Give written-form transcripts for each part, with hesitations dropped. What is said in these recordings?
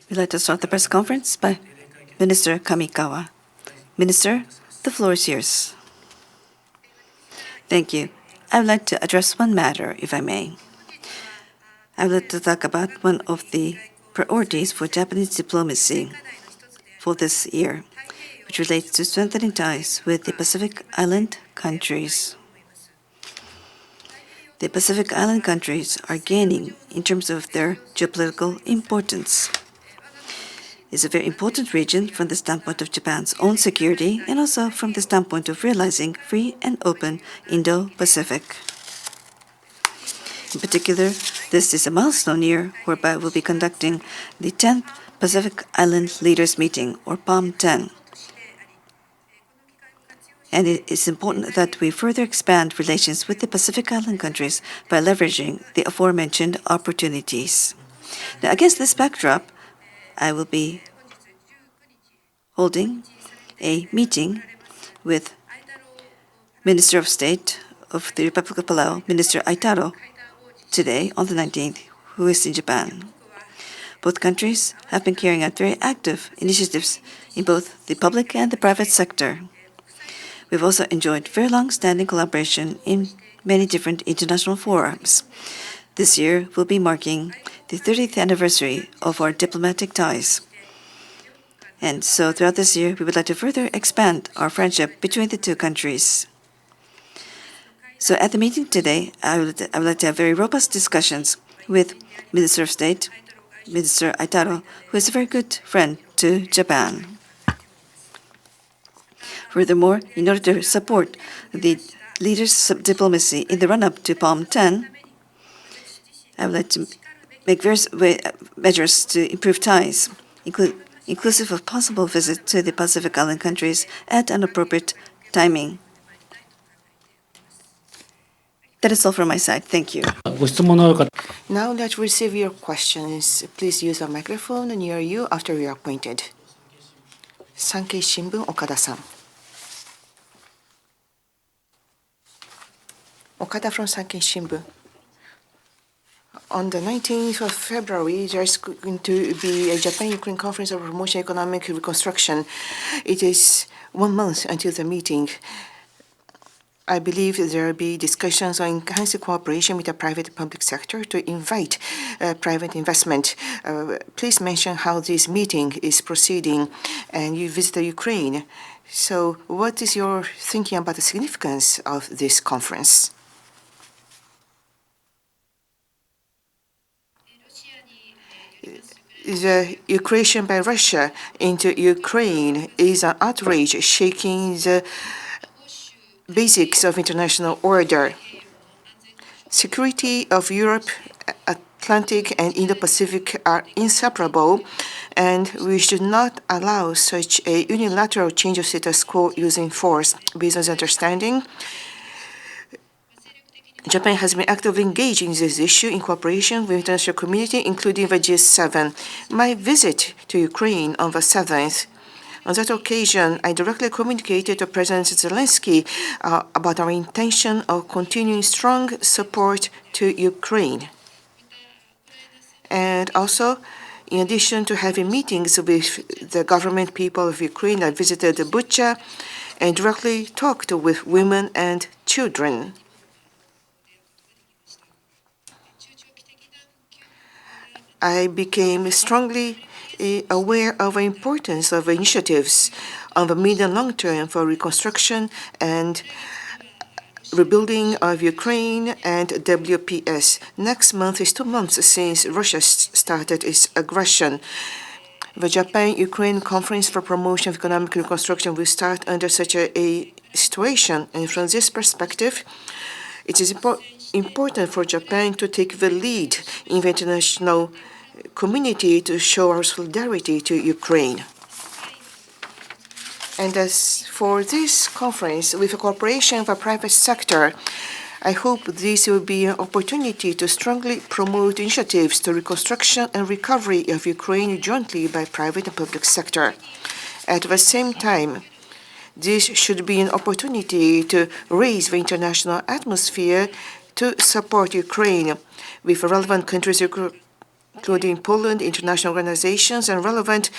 We'd like to start the press conference by Minister Kamikawa. Minister, the floor is yours. Thank you. I would like to address one matter, if I may. I would like to talk about one of the priorities for Japanese diplomacy for this year, which relates to strengthening ties with the Pacific Island countries. The Pacific Island countries are gaining in terms of their geopolitical importance. It's a very important region from the standpoint of Japan's own security and also from the standpoint of realizing free and open Indo-Pacific. In particular, this is a milestone year whereby we'll be conducting the 10th Pacific Island Leaders Meeting, or PALM 10. And it is important that we further expand relations with the Pacific Island countries by leveraging the aforementioned opportunities. Now, against this backdrop, I will be holding a meeting with Minister of State of the Republic of Palau, Minister Aitaro, today on the 19th, who is in Japan. Both countries have been carrying out very active initiatives in both the public and the private sector. We've also enjoyed very long-standing collaboration in many different international forums. This year will be marking the 30th anniversary of our diplomatic ties. And so throughout this year, we would like to further expand our friendship between the two countries. So at the meeting today, I would like to have very robust discussions with Minister of State, Minister Aitaro, who is a very good friend to Japan. Furthermore, in order to support the leaders' diplomacy in the run-up to PALM 10, I would like to make various measures to improve ties, inclusive of possible visit to the Pacific Island countries at an appropriate timing. That is all from my side. Thank you. Now let's receive your questions. Please use a microphone near you after you are appointed. Sankei Shimbun, Okada-san. Okada from Sankei Shimbun. On the 19th of February, there's going to be a Japan-Ukraine Conference on Promotion Economic Reconstruction. It is 1 month until the meeting. I believe there will be discussions on enhancing cooperation with the private and public sector to invite private investment. Please mention how this meeting is proceeding, and you visited Ukraine. So what is your thinking about the significance of this conference? The incursion by Russia into Ukraine is an outrage shaking the basics of international order. Security of Europe, Atlantic, and Indo-Pacific are inseparable, and we should not allow such a unilateral change of status quo using force. Based on this understanding, Japan has been actively engaged in this issue in cooperation with the international community, including the G7. My visit to Ukraine on the 7th, on that occasion, I directly communicated to President Zelensky about our intention of continuing strong support to Ukraine. And also, in addition to having meetings with the government people of Ukraine, I visited Bucha and directly talked with women and children. I became strongly aware of the importance of initiatives on the medium and long term for reconstruction and rebuilding of Ukraine and WPS. Next month is 2 months since Russia started its aggression. The Japan-Ukraine Conference for Promotion of Economic Reconstruction will start under such a situation, and from this perspective, it is important for Japan to take the lead in the international community to show our solidarity to Ukraine. And as for this conference, with the cooperation of the private sector, I hope this will be an opportunity to strongly promote initiatives to reconstruction and recovery of Ukraine jointly by private and public sector. At the same time, this should be an opportunity to raise the international atmosphere to support Ukraine with relevant countries including Poland, international organizations, and relevant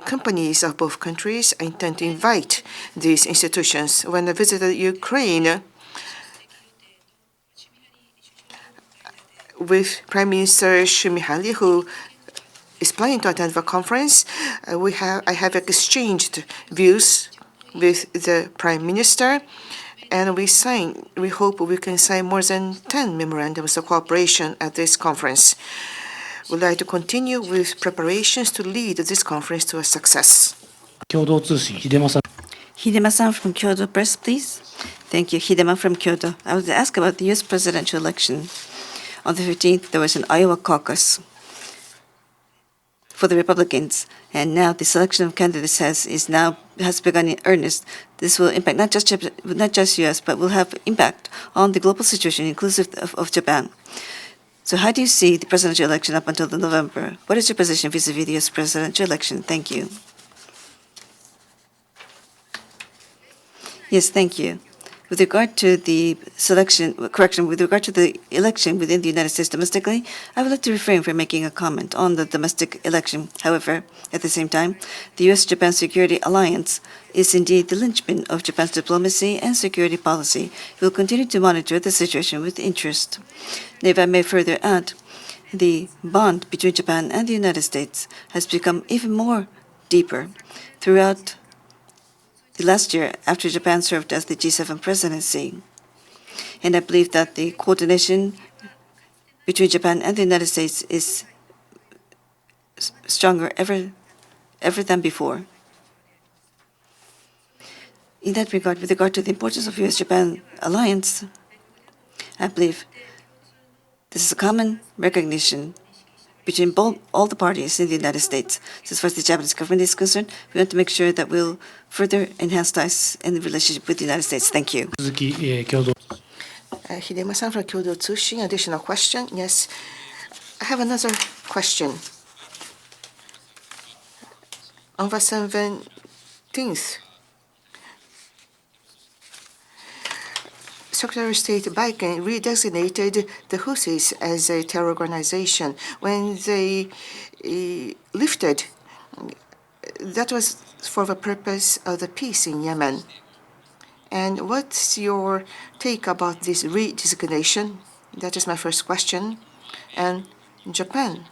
companies of both countries. I intend to invite these institutions. When I visited Ukraine with Prime Minister Shmyhal, who is planning to attend the conference, I have exchanged views with the Prime Minister, and we hope we can sign more than 10 memorandums of cooperation at this conference. We'd like to continue with preparations to lead this conference to a success. Hidema-san from Kyoto Press, please. Thank you. Hidema from Kyoto. I would ask about the U.S. presidential election. On the 15th, there was an Iowa caucus for the Republicans, and now the selection of candidates has begun in earnest. This will impact not just U.S., but will have impact on the global situation, inclusive of Japan. So how do you see the presidential election up until November? What is your position vis-a-vis the U.S. presidential election? Thank you. Yes, thank you. With regard to the with regard to the election within the United States domestically, I would like to refrain from making a comment on the domestic election. However, at the same time, the U.S.-Japan Security Alliance is indeed the linchpin of Japan's diplomacy and security policy. We will continue to monitor the situation with interest. Now, if I may further add, the bond between Japan and the United States has become even more deeper throughout the last year after Japan served as the G7 presidency. And I believe that the coordination between Japan and the United States is stronger ever than before. In that regard, with regard to the importance of U.S.-Japan alliance, I believe this is a common recognition between all the parties in the United States. So as far as the Japanese government is concerned, we want to make sure that we'll further enhance ties in the relationship with the United States. Thank you. Hidema-san from Kyodo Tsushin, additional question? Yes. I have another question. On the 17th, Secretary of State Biden redesignated the Houthis as a terror organization. When they lifted, that was for the purpose of the peace in Yemen. And what's your take about this redesignation? That is my first question. And Japan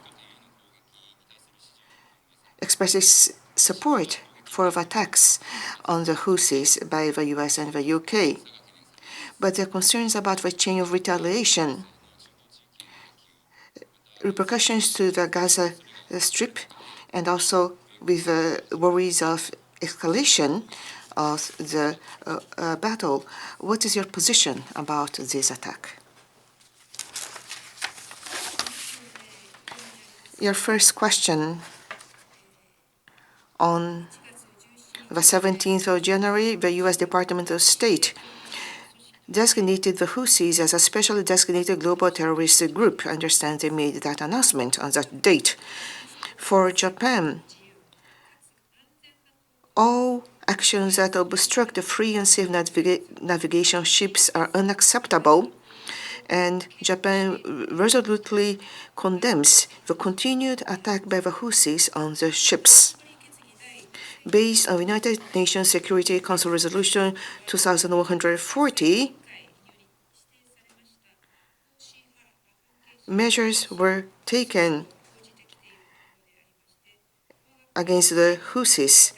expresses support for the attacks on the Houthis by the US and the UK. But there are concerns about the chain of retaliation, repercussions to the Gaza Strip, and also with worries of escalation of the battle. What is your position about this attack? Your first question on the 17th of January, the U.S. Department of State designated the Houthis as a specially designated global terrorist group. I understand they made that announcement on that date. For Japan, all actions that obstruct the free and safe navigation of ships are unacceptable, and Japan resolutely condemns the continued attack by the Houthis on the ships. Based on United Nations Security Council Resolution 2140, measures were taken against the Houthis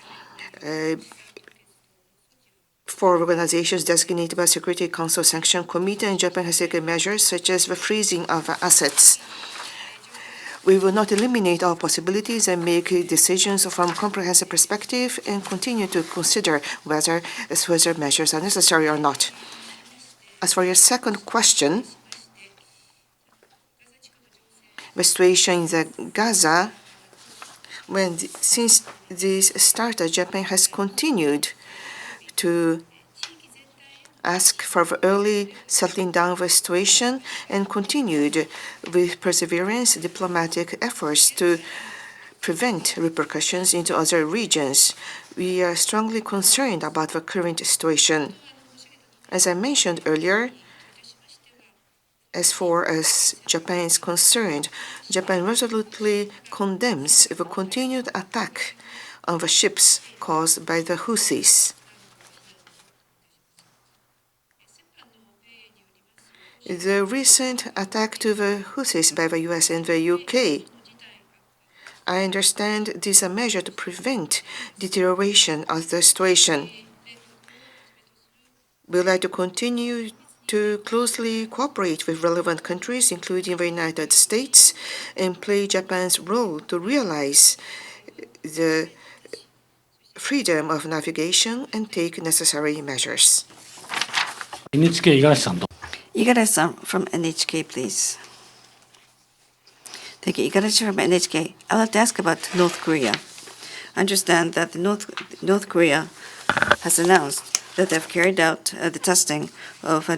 for organizations designated by Security Council Sanction Committee, and Japan has taken measures such as the freezing of assets. We will not eliminate all possibilities and make decisions from a comprehensive perspective and continue to consider whether measures are necessary or not. As for your second question, the situation in the Gaza, since this started, Japan has continued to ask for the early settling down of the situation and continued with perseverance diplomatic efforts to prevent repercussions into other regions. We are strongly concerned about the current situation. As I mentioned earlier, As far as Japan is concerned, Japan resolutely condemns the continued attack on the ships caused by the Houthis. The recent attack to the Houthis by the US and the UK, I understand this is a measure to prevent deterioration of the situation. We would like to continue to closely cooperate with relevant countries, including the United States, and play Japan's role to realize the freedom of navigation and take necessary measures. Igarashi-san from NHK, please. Thank you. Igarashi from NHK. I would like to ask about North Korea. I understand that North Korea has announced that they've carried out the testing of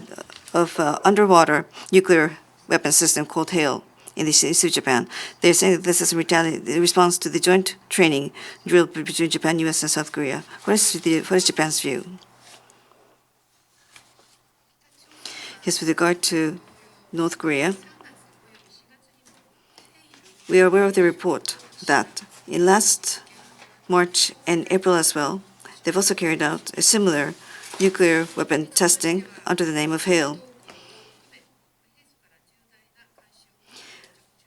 underwater nuclear weapon system called HALE in the East of Japan. They're saying that this is a response to the joint training drill between Japan, US, and South Korea. What is Japan's view? Yes, with regard to North Korea, we are aware of the report that in last March and April as well, they've also carried out a similar nuclear weapon testing under the name of HALE.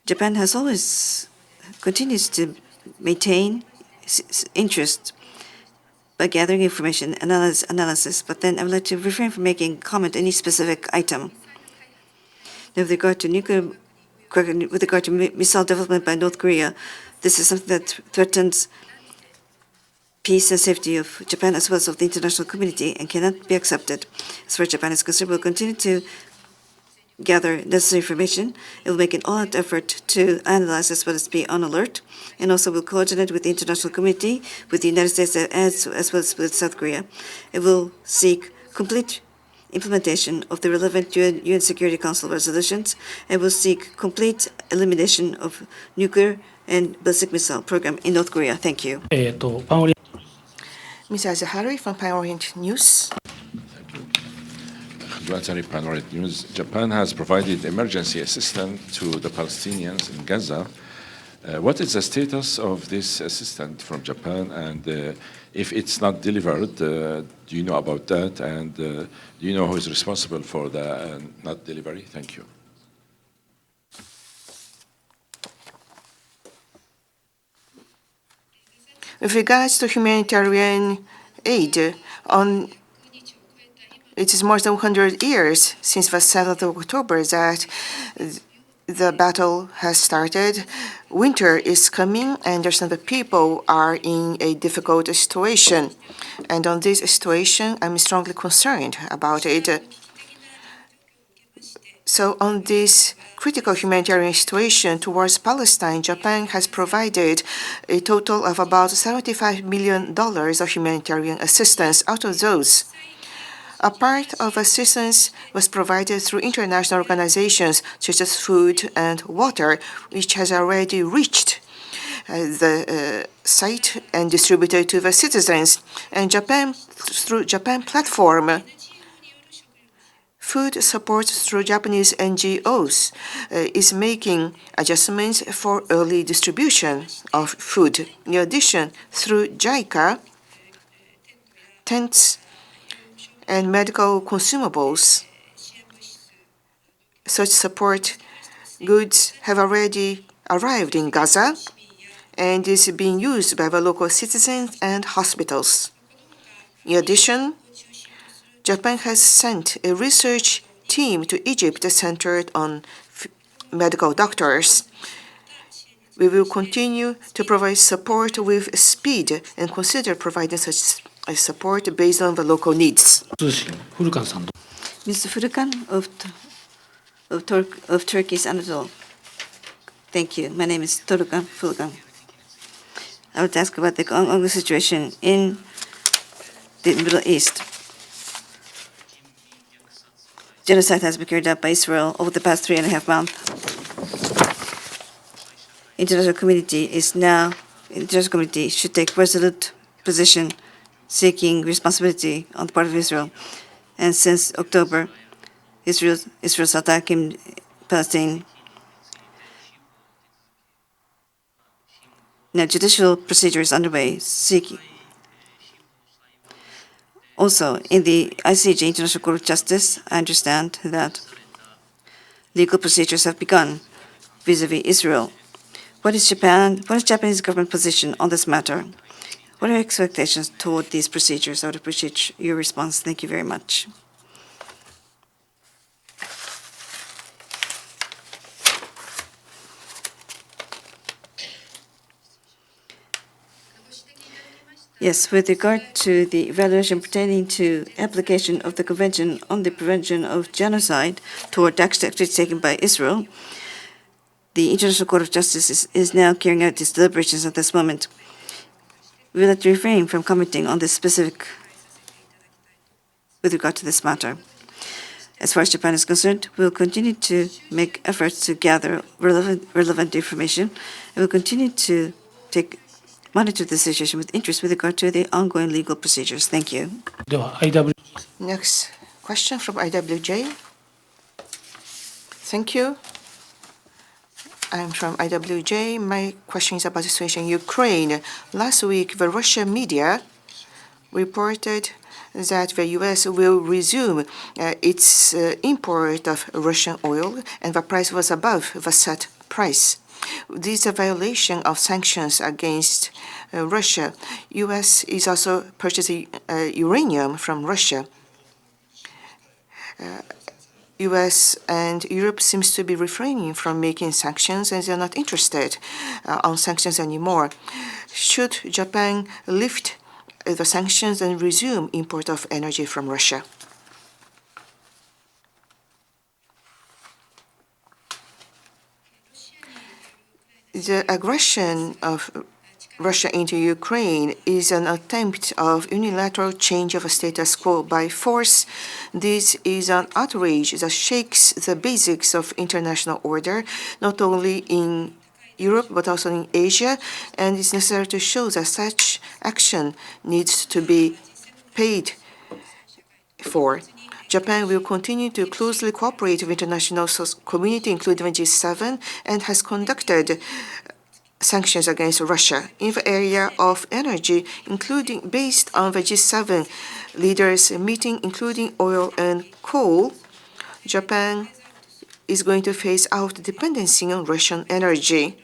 Japan has always continues to maintain interest by gathering information, analysis, but then I would like to refrain from making comment on any specific item. Now, with regard to missile development by North Korea, this is something that threatens peace and safety of Japan as well as of the international community and cannot be accepted. As far as Japan is concerned, we'll continue to gather necessary information. It will make an all-out effort to analyze as well as be on alert, and also will coordinate with the international community, with the United States as well as with South Korea. It will seek complete implementation of the relevant UN Security Council resolutions, and will seek complete elimination of nuclear and ballistic missile program in North Korea. Thank you. Ms. Azahari from Pan Orient News. Panoramic News. Japan has provided emergency assistance to the Palestinians in Gaza. What is the status of this assistance from Japan? And if it's not delivered, do you know about that? And do you know who is responsible for the not delivery? Thank you. With regards to humanitarian aid, it is more than 100 years since the 7th of October that the battle has started. Winter is coming. I understand that people are in a difficult situation. And on this situation, I'm strongly concerned about it. So on this critical humanitarian situation towards Palestine, Japan has provided a total of about $75 million of humanitarian assistance. Out of those, a part of assistance was provided through international organizations such as Food and Water, which has already reached the site and distributed to the citizens. And Japan, through Japan Platform, food support through Japanese NGOs is making adjustments for early distribution of food. In addition, through JICA, tents and medical consumables, such support goods have already arrived in Gaza and is being used by the local citizens and hospitals. In addition, Japan has sent a research team to Egypt centered on medical doctors. We will continue to provide support with speed and consider providing such support based on the local needs. Mr. Furukan of Turkey's Anadolu. Thank you. My name is Torukan Furukan. I would ask about the ongoing situation in the Middle East. Genocide has been carried out by Israel over the past 3.5 months. International community should take resolute position seeking responsibility on the part of Israel. And since October, Israel's attack in Palestine. Now, judicial procedure is underway. Also, in the ICJ, International Court of Justice, I understand that legal procedures have begun vis-à-vis Israel. What is Japanese government position on this matter? What are your expectations toward these procedures? I would appreciate your response. Thank you very much. Yes, with regard to the evaluation pertaining to application of the Convention on the Prevention of Genocide toward actions taken by Israel, the International Court of Justice is now carrying out its deliberations at this moment. We would like to refrain from commenting on this specific with regard to this matter. As far as Japan is concerned, we will continue to make efforts to gather relevant information, and we will continue to monitor the situation with interest with regard to the ongoing legal procedures. Thank you. Next question from IWJ. Thank you. I'm from IWJ. My question is about the situation in Ukraine. Last week, the Russian media reported that the U.S. will resume its import of Russian oil, and the price was above the set price. This is a violation of sanctions against Russia. U.S. is also purchasing uranium from Russia. U.S. and Europe seems to be refraining from making sanctions, and they're not interested on sanctions anymore. Should Japan lift the sanctions and resume import of energy from Russia? The aggression of Russia into Ukraine is an attempt of unilateral change of a status quo by force. This is an outrage that shakes the basics of international order, not only in Europe but also in Asia, and it's necessary to show that such action needs to be paid for. Japan will continue to closely cooperate with the international community, including the G7, and has conducted sanctions against Russia in the area of energy, including based on the G7 leaders meeting, including oil and coal. Japan is going to phase out dependency on Russian energy.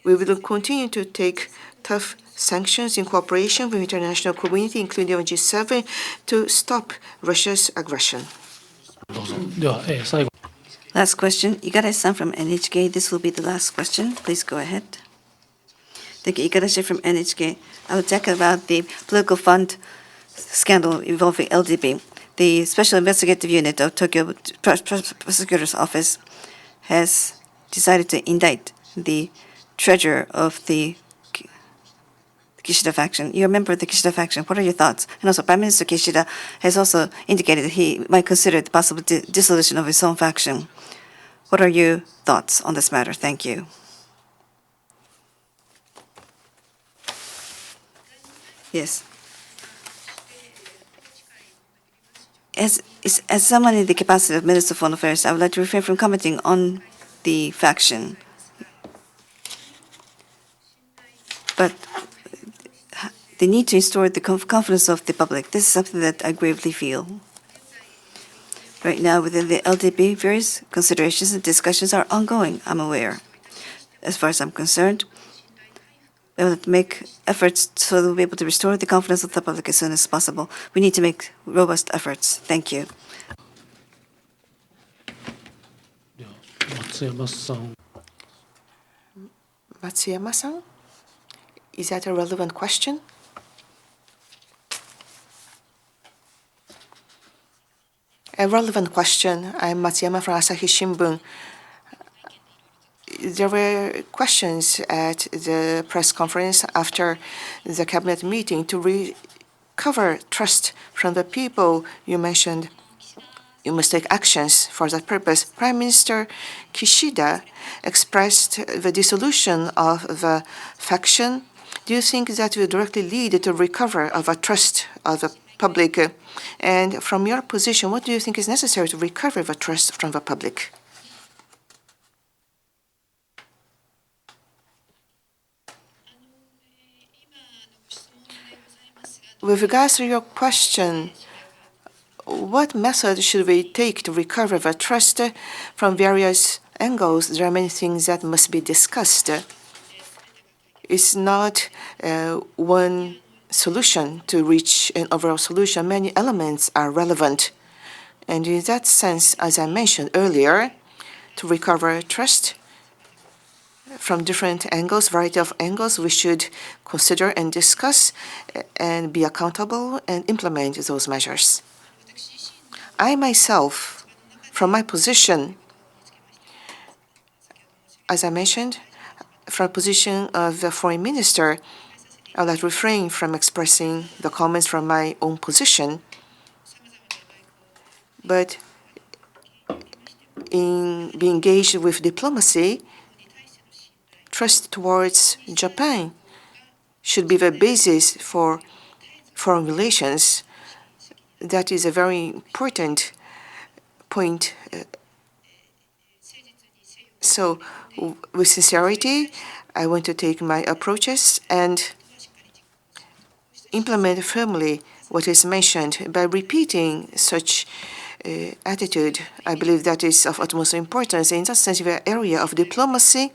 We will continue to take tough sanctions in cooperation with the international community, including the G7, to stop Russia's aggression. Last question, Igarashi-san from NHK. This will be the last question. Please go ahead. Thank you, Igarashi from NHK. I will talk about the political fund scandal involving LDP. The Special Investigative Unit of Tokyo Prosecutor's Office has decided to indict the treasurer of the Kishida faction. You're a member of the Kishida faction. What are your thoughts? And also, Prime Minister Kishida has also indicated that he might consider the possible dissolution of his own faction. What are your thoughts on this matter? Thank you. Yes. As someone in the capacity of Minister of Foreign Affairs, I would like to refrain from commenting on the faction. But the need to restore the confidence of the public, this is something that I gravely feel. Right now, within the LDP, various considerations and discussions are ongoing, I'm aware. As far as I'm concerned, we will make efforts so that we'll be able to restore the confidence of the public as soon as possible. We need to make robust efforts. Thank you. Matsuyama-san, is that a relevant question? A relevant question. I'm Matsuyama from Asahi Shimbun. There were questions at the press conference after the cabinet meeting to recover trust from the people. You mentioned you must take actions for that purpose. Prime Minister Kishida expressed the dissolution of the faction. Do you think that will directly lead to recover of a trust of the public. And from your position, what do you think is necessary to recover the trust from the public? With regards to your question, what method should we take to recover the trust from various angles? There are many things that must be discussed. It's not one solution to reach an overall solution. Many elements are relevant. And in that sense, as I mentioned earlier, to recover trust from different angles, variety of angles, we should consider and discuss and be accountable and implement those measures. I myself, from my position, as I mentioned, from the position of the foreign minister, I would like to refrain from expressing the comments from my own position. But in being engaged with diplomacy, trust towards Japan should be the basis for foreign relations. That is a very important point. So, with sincerity, I want to take my approaches and implement firmly what is mentioned. By repeating such attitude, I believe that is of utmost importance. In that sensitive area of diplomacy,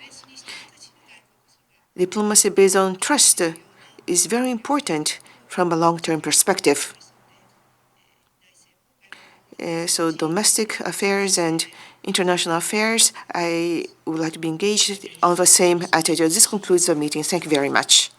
diplomacy based on trust is very important from a long-term perspective. So domestic affairs and international affairs, I would like to be engaged on the same attitude. This concludes the meeting. Thank you very much.